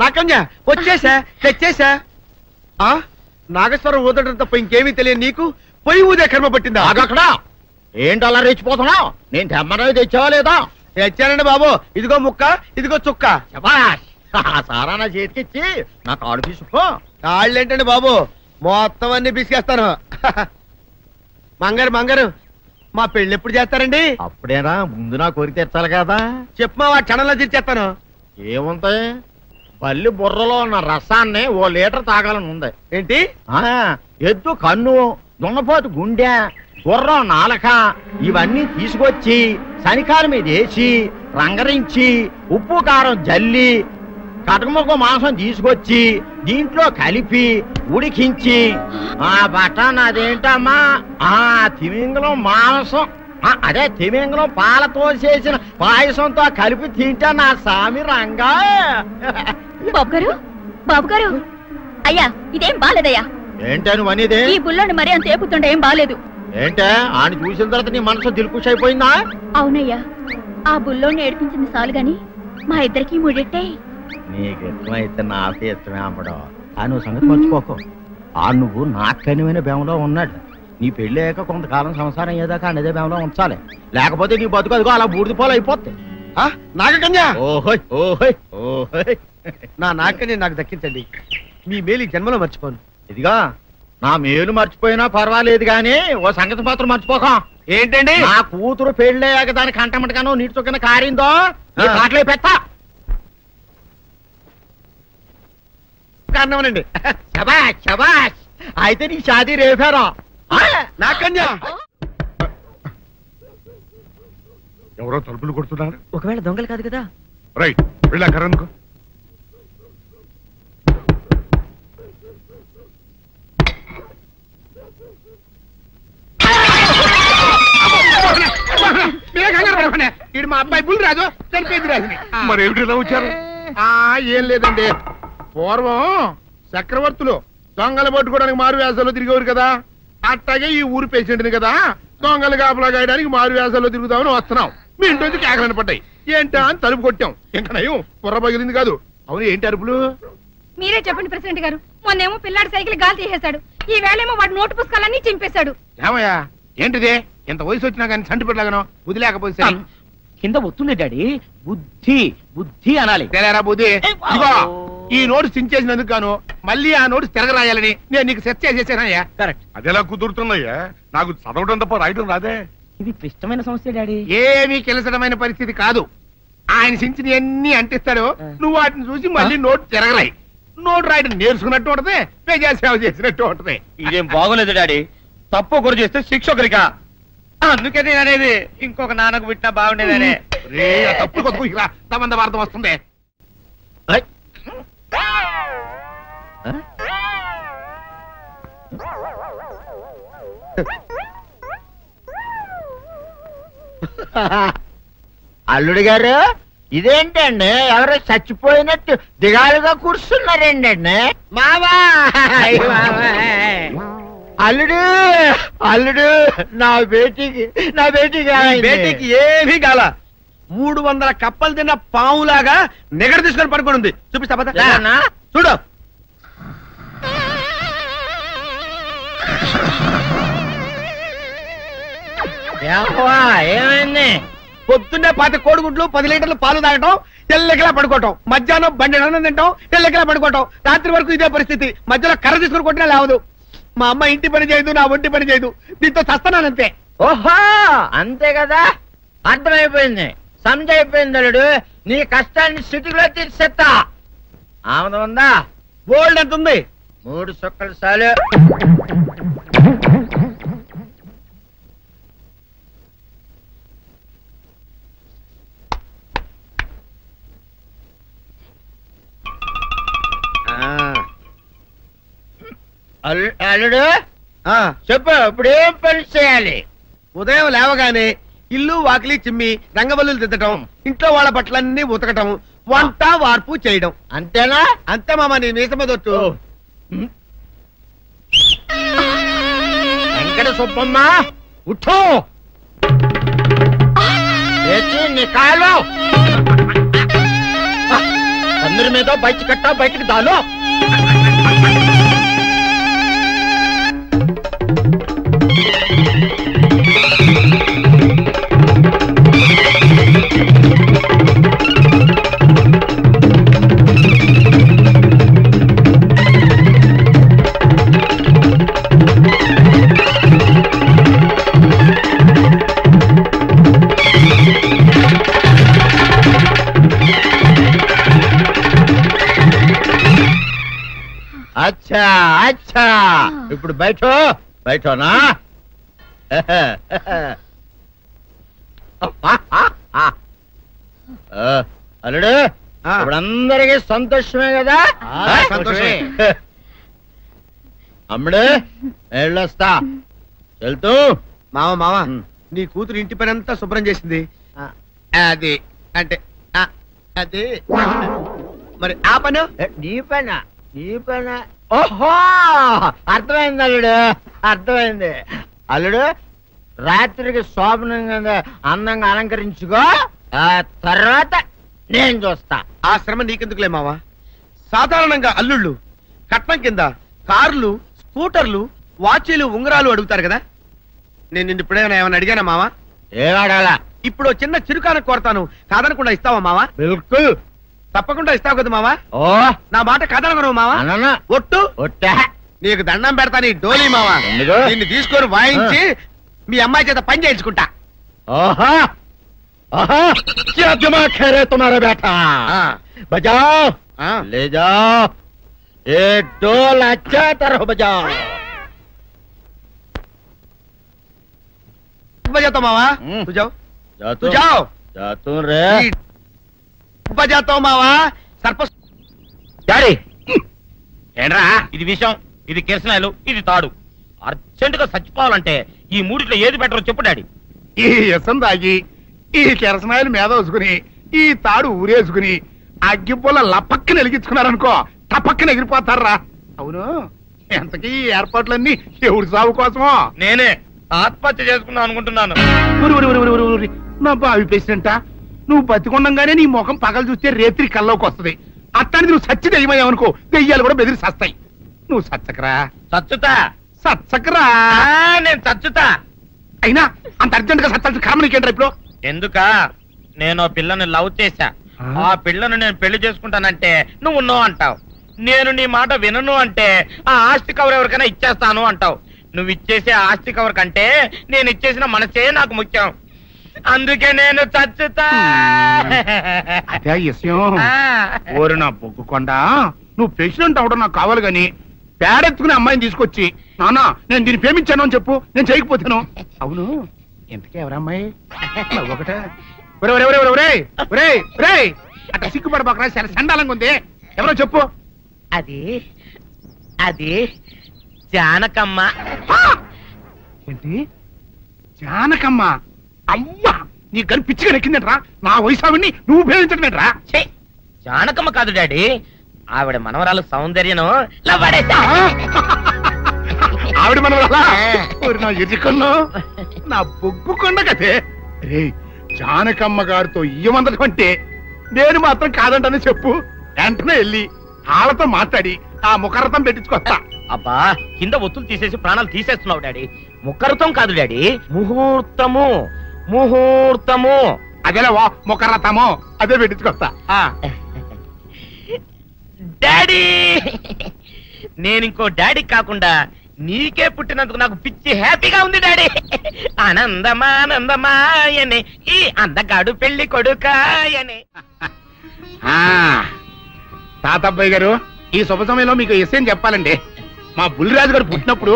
నాకన్య వచ్చేసా తెచ్చేసా. నాగేశ్వరం ఊదటం తప్ప ఇంకేమీ తెలియదు నీకు. పొయ్యి ఊదే కర్మ పట్టిందా? అక్కడ ఏంటి అలా రెచ్చిపోతున్నావు? నేను తెమ్మనవి తెచ్చావా లేదా? తెచ్చానండి బాబు. ఇదిగో ముక్క, ఇదిగో చుక్క. సారా నా చేతికిచ్చి నా కాడు తీసుకో. కాళ్ళేంటండి బాబు, మొత్తం అన్ని బిసికేస్తాను. మంగారు మా పెళ్ళి ఎప్పుడు చేస్తారండి? అప్పుడేనా, ముందు నా కోరిక తెచ్చాలి కదా. చెప్పమా, ఆ క్షణంలో తీర్చేస్తాను. ఏముంటాయి, బల్లి బుర్రలో ఉన్న రసాన్ని 1 లీటర్ తాగాలని ఉంది. ఏంటి? ఎద్దు కన్ను, దున్నపోతు గుండె, గుర్రం నాలక ఇవన్నీ తీసుకొచ్చి శనికాల మీద వేసి రంగరించి ఉప్పు కారం జల్లి కటకముక్క మాంసం తీసుకొచ్చి దీంట్లో కలిపి ఉడికించి బటన్ అదేంటమ్మా తిమింగలం మాంసం, అదే తిమింగలం పాలతో చేసిన పాయసంతో కలిపి తింటా నా సామి రంగా. బాబు గారు అయ్యా, ఇదేం బాలేదయ్యా. ఏంటని వనిదే? ఈ బుల్లోని మరీ అంత ఏపుతుండే ఏం బాలేదు. ఏంటే ఆయన చూసిన తర్వాత నీ మనసు దిల్కుష్ అయిపోయిందా? అవునయ్యా, ఆ బుల్లోని ఏడిపించింది చాలు గాని మా ఇద్దరికి ముడిట్టే. నీకు ఇష్టమైతే నాకే ఇష్టమే అమ్మడం. ఆ నువ్వు సంగతి మర్చిపోకు. నువ్వు నాకు కనివైన బేమలో ఉన్నాడు. నీ పెళ్లి అయ్యాక కొంతకాలం సంసారం ఏదాకా అదే బేమలో ఉంచాలి, లేకపోతే నీ బతుకు అదిగో అలా బూడిద పోలు అయిపోతాయి. నాగకన్యా, ఓహోయ్ ఓహోయ్ ఓహోయ్, నా నాగకన్య నాకు దక్కించండి. మీ మేలు జన్మలో మర్చిపోను. ఇదిగా నా మేలు మర్చిపోయినా పర్వాలేదు గాని ఓ సంగతి మాత్రం మర్చిపోక. ఏంటండి? నా కూతురు పెళ్ళయ్యాక దానికి కంటమటగానో నీటి చొక్కన కారిందో కాట్లే పెట్టా కారణమనండి. శబాష్ శబాష్, అయితే నీ షాదీ రేపారా? నాకన్యా, ఎవరో తలుపులు కొడుతున్నారు. ఒకవేళ దొంగలు కాదు కదా? రైట్, వెళ్ళాకరనుకో. ఇది మా అబ్బాయి బుల్లిరాజు, చనిపోయింది రాజుని. మరి ఏమిటి ఇలా వచ్చారు? ఏం లేదండి, పూర్వం చక్రవర్తులు దొంగలు పట్టుకోవడానికి మారు వేసాల్లో తిరిగేవారు కదా. అట్టాగే ఈ ఊరు పేషెంట్ని కదా దొంగలు కాపలా గాయడానికి మారు వేసాల్లో తిరుగుతామని వస్తున్నాం. మీ ఇంటి నుంచి కేకలను పడ్డాయి. ఏంటా అని తలుపు కొట్టాం. ఇంకా నయం బుర్ర పగిలింది కాదు. అవును, ఏంటి అరుపులు? మీరే చెప్పండి ప్రెసిడెంట్ గారు. మొన్నేమో పిల్లాడి సైకిల్ గాలి తీసేశాడు, ఈ వేళేమో వాడి నోటు పుస్తకాలన్నీ చింపేశాడు. ఏమయ్యా, ఏంటిదే? ఎంత వయసు వచ్చినా కానీ సంటి పెట్టలాగనో బుద్ధి లేకపోతే కింద వస్తుంది డాడీ. బుద్ధి బుద్ధి అనాలి. తెలేరా బుద్ధి? ఇదిగో, ఈ నోటు చించేసినందుకు గాను మళ్ళీ ఆ నోటు తిరగరాయాలని నేను నీకు సెట్ చేసేసానయ్యా. కరెక్ట్. అదెలా కుదురుతున్నాయ్యా? నాకు చదవడం తప్ప రాయడం రాదే. ఇది క్లిష్టమైన సమస్య డాడీ. ఏమీ కెలసడమైన పరిస్థితి కాదు. ఆయన చించిన ఎన్ని అంటిస్తాడు, నువ్వు వాటిని చూసి మళ్ళీ నోటు తిరగరాయి. నోటు రాయడం నేర్చుకున్నట్టు ఉంటది, ప్రజాసేవ చేసినట్టు ఉంటది. ఇదేం బాగోలేదు డాడీ. తప్పు ఒకరు చేస్తే శిక్ష ఒకరికా? అందుకే నేను అనేది ఇంకొక నాన్నకు పుట్టినా బాగుండేదనే. తప్పుడు కొద్దు ఇలా సంబంధ వార్త వస్తుంది. అల్లుడు గారు, ఇదేంటండి ఎవరో చచ్చిపోయినట్టు దిగాలుగా కూర్చున్నారేంటండి? మావా అల్లుడు అల్లుడు, నా బేటీకి ఏమీ కాల. 300 కప్పలు తిన్న పావులాగా నిగడ తీసుకొని పడుకొని ఉంది. చూపిస్తా పద. చూడు. ఏమైంది? పొద్దున్నే 10 కోడిగుడ్లు 10 లీటర్లు పాలు తాగటం, తెల్లకిలా పడుకోవటం. మధ్యాహ్నం బండి అన్నం తింటాం, తెల్లకిలా పడుకోవటం. రాత్రి వరకు ఇదే పరిస్థితి. మధ్యలో కర్ర తీసుకుని కొట్టినా లేవదు. మా అమ్మ ఇంటి పని చేయదు, నా ఒంటి పని చేయదు. దీంతో చస్తున్నానంతే. ఓహో, అంతే కదా, అర్థమైపోయింది, సమజైపోయింది. అల్లుడు, నీ కష్టాన్ని సిటీలో తీర్చేస్తా. ఆమె ఉందా? గోల్డ్ ఎంత ఉంది? 3 సుక్కలు చాలు. అల్లుడు చెప్పు, ఇప్పుడు ఏం పని చేయాలి? ఉదయం లేవగానే ఇల్లు వాకిలి చిమ్మి రంగవల్లులు దిద్దటం, ఇంట్లో వాళ్ళ బట్టలన్నీ ఉతకటం, వంట వార్పు చేయడం. అంతేనా? అంతే మామ, నీ మీసమదొట్టు. వెంకట సుబ్బమ్మ ఉఠో, నీ కాలు అందరి మీద బయట కట్టా బయటికి దాలో. అచ్చా అచ్చా ఇప్పుడు బయటనా అల్లుడు ఇప్పుడు అందరికి సంతోషమే కదా? సంతోషమే. అమ్ముడు వెళ్ళొస్తా. వెళ్తూ మావ నీ కూతురు ఇంటి పని అంతా శుభ్రం చేసింది. అది అంటే అది మరి ఆ పని నీ పైన ఓహో అర్థమైంది అల్లుడు, అర్థమైంది. అల్లుడు రాత్రికి శోభనంగా అందంగా అలంకరించుకో, ఆ తర్వాత నేను చూస్తా. ఆ శ్రమ నీకెందుకులే మావా. సాధారణంగా అల్లుళ్ళు కట్నం కింద కార్లు, స్కూటర్లు, వాచీలు, ఉంగరాలు అడుగుతారు కదా. నేను నిన్ను ఇప్పుడేమైనా ఏమైనా అడిగానా మావా? ఏడాడాలా? ఇప్పుడు చిన్న చిరుకాన కోరతాను, కాదనకుండా ఇస్తావా మావా? బిల్కుల్ తప్పకుండా ఇస్తావు కదా మావా? ఓ నా మాట కాదనగను మావా. అన్న ఒట్టు ఒట్టా నీకు దండం పెడతా నీ డోలీ మావా. ఎందుకు? దీన్ని తీసుకొని వాయించి మీ అమ్మాయి చేత పని చేయించుకుంటా. ओहा ओहा क्या दिमाग है रे तुम्हारा बेटा? बजाओ ले जाओ ये डोल अच्छा तरह बजाओ. बजाता मावा तू जाओ तू जाओ जातू रे बजाता मावा సర్పస్ డాడీ ఏంట్రా ఇది విషయం, ఇది కిరసనాయలు, ఇది తాడు. అర్జెంట్ గా చచ్చిపోవాలంటే ఈ మూడిట్లో ఏది బెటర్ చెప్పు డాడీ. ఈ ఎసం తాగి ఈ కిరసనాయలు మీద వేసుకుని ఈ తాడు ఊరేసుకుని అగ్గిపూల లపక్కన వెలిగించుకున్నారనుకో టపక్కన ఎగిరిపోతారా. అవును ఎంతకీ ఈ ఏర్పాట్లన్నీ ఎవరి సాగు కోసమో? నేనే ఆత్మహత్య చేసుకుందాం అనుకుంటున్నాను. నా బావి పేసినంట నువ్వు బతికొండంగానే నీ ముఖం పగలు చూస్తే రేత్రి కల్లోకి వస్తుంది. అట్టానికి నువ్వు సచ్చి దెయ్యమయ్యావనుకో దెయ్యాలు కూడా బెదిరి సస్తాయి. నువ్వు సచ్చకరా చచ్చుతా సచ్చకరా నేను చచ్చుతా. అయినా అంత అర్జెంట్ గా సత్తాల్సిన కర్మ నీకేంట్రా ఇప్పుడు? ఎందుక నేను పిల్లని లవ్ చేశా, ఆ పిల్లను నేను పెళ్లి చేసుకుంటానంటే నువ్వు నో అంటావు. నేను నీ మాట వినను అంటే ఆ ఆస్తి కవర్ ఎవరికైనా ఇచ్చేస్తాను అంటావు. నువ్వు ఇచ్చేసే ఆస్తి కవర్ కంటే నేను ఇచ్చేసిన మనసే నాకు ముఖ్యం. అందుకే నేను చచ్చుతా. అదే విషయం. ఓరి నా బొగ్గుకొండ నువ్వు ప్రెసిడెంట్ అవడం నాకు కావాలి గాని పేడెత్తుకునే అమ్మాయిని తీసుకొచ్చి నానా నేను దీన్ని ప్రేమించాను అని చెప్పు, నేను చేయకపోతాను. అవును ఎంతకే ఎవరమ్మాయి? ఒకటే అట్లా సిగ్గుపడబోకరా, చాలా సండాలంగా ఉంది. ఎవరో చెప్పు. అది అది జానకమ్మ. ఏంటి జానకమ్మ? అమ్మా నీ గని పిచ్చిగా నెక్కిందంట్రా. నా వయసావిని నువ్వు ప్రేమించటమేట్రా? జానకమ్మ కాదు డాడీ, ఆవిడ మనవరాలు సౌందర్యను ఆవిడ మనవరాలా? నా ఎదుకున్నా నా బొగ్గుకొండ కదే. రే జానకమ్మ గారితో ఇయ్యమందడం అంటే నేను మాత్రం కాదంటనే చెప్పు. వెంటనే వెళ్ళి వాళ్ళతో మాట్లాడి ఆ ముఖరథం పెట్టించుకొస్తా. అబ్బా కింద ఒత్తులు తీసేసి ప్రాణాలు తీసేస్తున్నావు డాడీ. ముఖరథం కాదు డాడీ, ముహూర్తము ముహూర్తము. అదేలా ముఖరథము అదే పెట్టించుకొస్తా. డాడీ నేను ఇంకో డాడీ కాకుండా నీకే పుట్టినందుకు నాకు పిచ్చి హ్యాపీగా ఉంది డాడీ. ఆనందమానందమాయనే ఈ అందగాడు పెళ్లి కొడుకాయనే. తాతబ్బాయి గారు ఈ శుభ సమయంలో మీకు విషయం చెప్పాలండి. మా బుల్లిరాజు గారు పుట్టినప్పుడు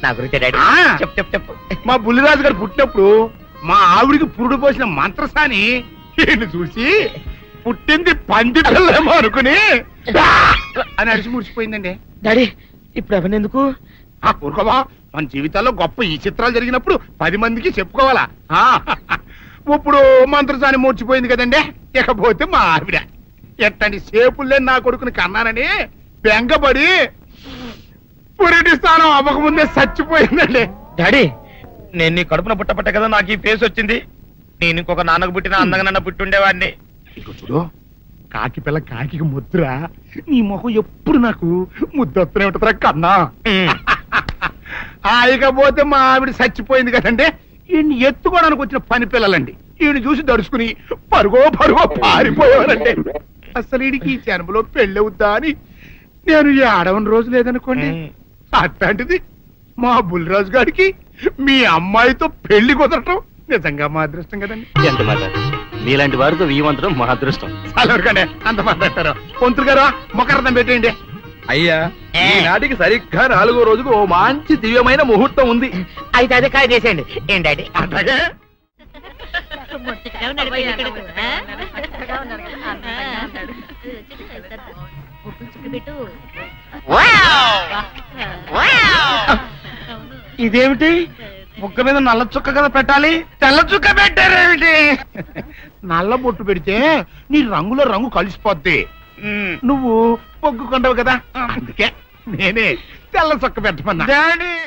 నా గురించి డాడీ చెప్పు చెప్పు చెప్పు. మా బుల్లిరాజు గారు పుట్టినప్పుడు మా ఆవిడికి పురుడు పోసిన మంత్రసాని ఈయన్ని చూసి పుట్టింది పంది పిల్లేమో అనుకుని అని అడిచి ముడిచిపోయిందండి. డాడీ ఇప్పుడు అవన్నెందుకు? ఊరుకోవా, మన జీవితాల్లో గొప్ప ఈ చిత్రాలు జరిగినప్పుడు 10 మందికి చెప్పుకోవాలా. ఇప్పుడు మంత్రసాని మూర్చిపోయింది కదండి. ఇకపోతే మా ఆవిడ ఎట్టండి సేపుల్లే నా కొడుకుని కన్నానని బెంగపడి పురిటి స్థానం అవ్వకముందే చచ్చిపోయిందండి. డాడీ నేను నీ కడుపున పుట్టపట్ట కదా నాకు ఈ ఫేస్ వచ్చింది. నేను ఇంకొక నాన్నకు పుట్టిన అందంగా నన్ను పుట్టుండేవాడిని. ఇక చూడు కాకి పిల్ల కాకి ముద్దురా, నీ మొహం ఎప్పుడు నాకు ముద్దొస్తూనే ఉంటుందిరా కన్నా. ఇకపోతే మా ఆవిడ చచ్చిపోయింది కదండి, ఈయన్ని ఎత్తుకోవడానికి వచ్చిన పని పిల్లలండి ఈయన చూసి దడుచుకుని పరుగో పారిపోయేవారండి. అసలు ఈడికి ఈ జన్మలో పెళ్ళవుద్దా అని నేను ఈ ఆడవని రోజు లేదనుకోండి. అట్లాంటిది మా బుల్లిరాజు గారికి మీ అమ్మాయితో పెళ్లి కుదరటం నిజంగా మా అదృష్టం కదండి. ఎంత మాట, మీలాంటి వారితో వీయమంతరం మా అదృష్టం. అలవరకండి అంత మాట్లాడతారు. పొంతులు గారు మొకరదం పెట్టేయండి. అయ్యా ఈనాటికి సరిగ్గా 4వ రోజుకు ఓ మంచి దివ్యమైన ముహూర్తం ఉంది. అయితే అదే కాయ చేసేయండి ఏంటండి. అట్లాగే ఇదేమిటి, ముక్క మీద నల్ల చుక్క కదా పెట్టాలి, తెల్ల చుక్క పెట్టారేమిటి? నల్ల బొట్టు పెడితే నీ రంగులో రంగు కలిసిపోద్ది. నువ్వు పొగ్గుకుంటావు కదా, అందుకే నేనే తెల్ల చొక్క పెట్టమన్నా.